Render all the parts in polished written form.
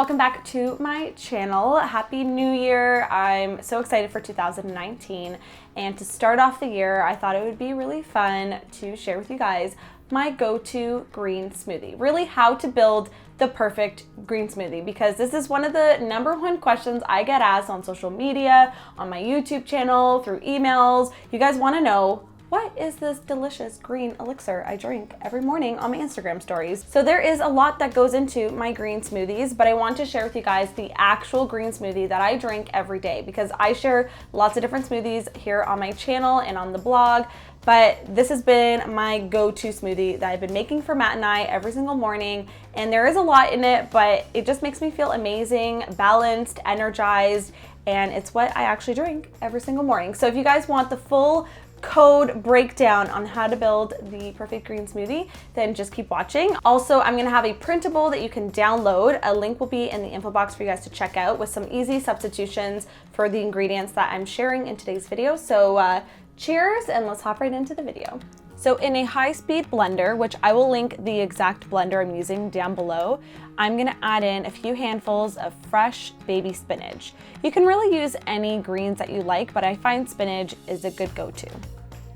welcome back to my channel. Happy New Year. I'm so excited for 2019, and to start off the year, I thought it would be really fun to share with you guys my go-to green smoothie. Really how to build the perfect green smoothie, because this is one of the #1 questions I get asked on social media, on my YouTube channel, through emails. You guys want to know, what is this delicious green elixir I drink every morning on my Instagram stories? So there is a lot that goes into my green smoothies, but I want to share with you guys the actual green smoothie that I drink every day, because I share lots of different smoothies here on my channel and on the blog, but this has been my go-to smoothie that I've been making for Matt and I every single morning. And there is a lot in it, but it just makes me feel amazing, balanced, energized, and it's what I actually drink every single morning. So if you guys want the full code breakdown on how to build the perfect green smoothie, then just keep watching. Also, I'm gonna have a printable that you can download. A link will be in the info box for you guys to check out, with some easy substitutions for the ingredients that I'm sharing in today's video. So cheers, and let's hop right into the video. So in a high-speed blender, which I will link the exact blender I'm using down below, I'm gonna add in a few handfuls of fresh baby spinach. You can really use any greens that you like, but I find spinach is a good go-to.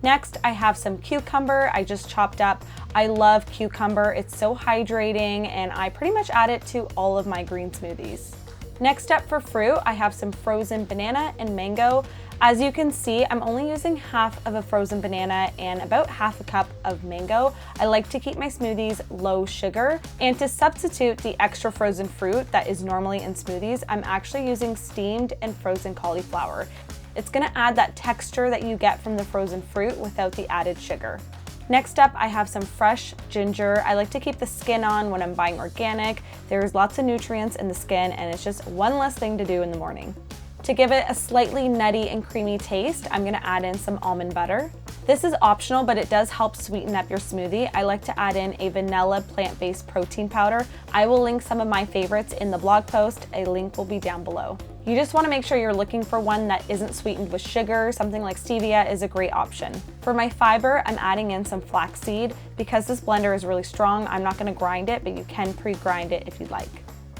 Next, I have some cucumber I just chopped up. I love cucumber, it's so hydrating, and I pretty much add it to all of my green smoothies. Next up for fruit, I have some frozen banana and mango. As you can see, I'm only using half of a frozen banana and about half a cup of mango. I like to keep my smoothies low sugar, and to substitute the extra frozen fruit that is normally in smoothies, I'm actually using steamed and frozen cauliflower. It's gonna add that texture that you get from the frozen fruit without the added sugar. Next up, I have some fresh ginger. I like to keep the skin on when I'm buying organic. There's lots of nutrients in the skin, and it's just one less thing to do in the morning. To give it a slightly nutty and creamy taste, I'm gonna add in some almond butter. This is optional, but it does help sweeten up your smoothie. I like to add in a vanilla plant-based protein powder. I will link some of my favorites in the blog post. A link will be down below. You just wanna make sure you're looking for one that isn't sweetened with sugar. Something like stevia is a great option. For my fiber, I'm adding in some flaxseed. Because this blender is really strong, I'm not gonna grind it, but you can pre-grind it if you'd like.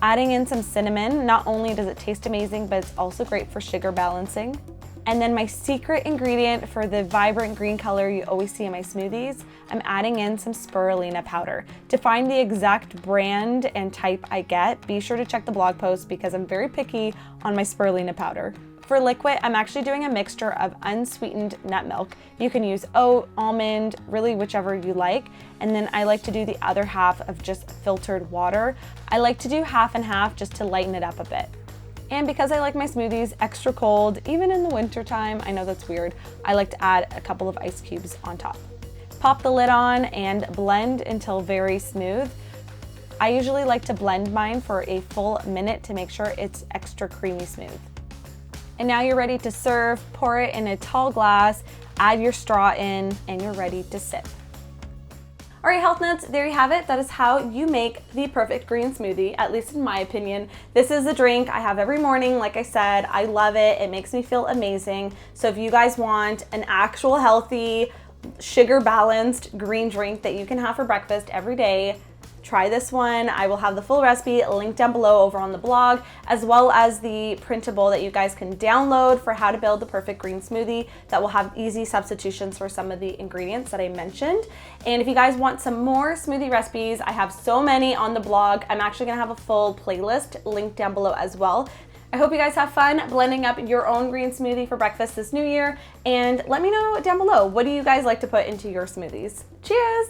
Adding in some cinnamon, not only does it taste amazing, but it's also great for sugar balancing. And then my secret ingredient for the vibrant green color you always see in my smoothies, I'm adding in some spirulina powder. To find the exact brand and type I get, be sure to check the blog post, because I'm very picky on my spirulina powder. For liquid, I'm actually doing a mixture of unsweetened nut milk. You can use oat, almond, really whichever you like. And then I like to do the other half of just filtered water. I like to do half and half just to lighten it up a bit. And because I like my smoothies extra cold, even in the winter time, I know that's weird, I like to add a couple of ice cubes on top. Pop the lid on and blend until very smooth. I usually like to blend mine for a full minute to make sure it's extra creamy smooth. And now you're ready to serve. Pour it in a tall glass, add your straw in, and you're ready to sip. All right, health nuts, there you have it. That is how you make the perfect green smoothie, at least in my opinion. This is a drink I have every morning. Like I said, I love it. It makes me feel amazing. So if you guys want an actual healthy, sugar balanced green drink that you can have for breakfast every day, try this one. I will have the full recipe linked down below over on the blog, as well as the printable that you guys can download for how to build the perfect green smoothie that will have easy substitutions for some of the ingredients that I mentioned. And if you guys want some more smoothie recipes, I have so many on the blog. I'm actually gonna have a full playlist linked down below as well. I hope you guys have fun blending up your own green smoothie for breakfast this new year, and let me know down below, what do you guys like to put into your smoothies? Cheers!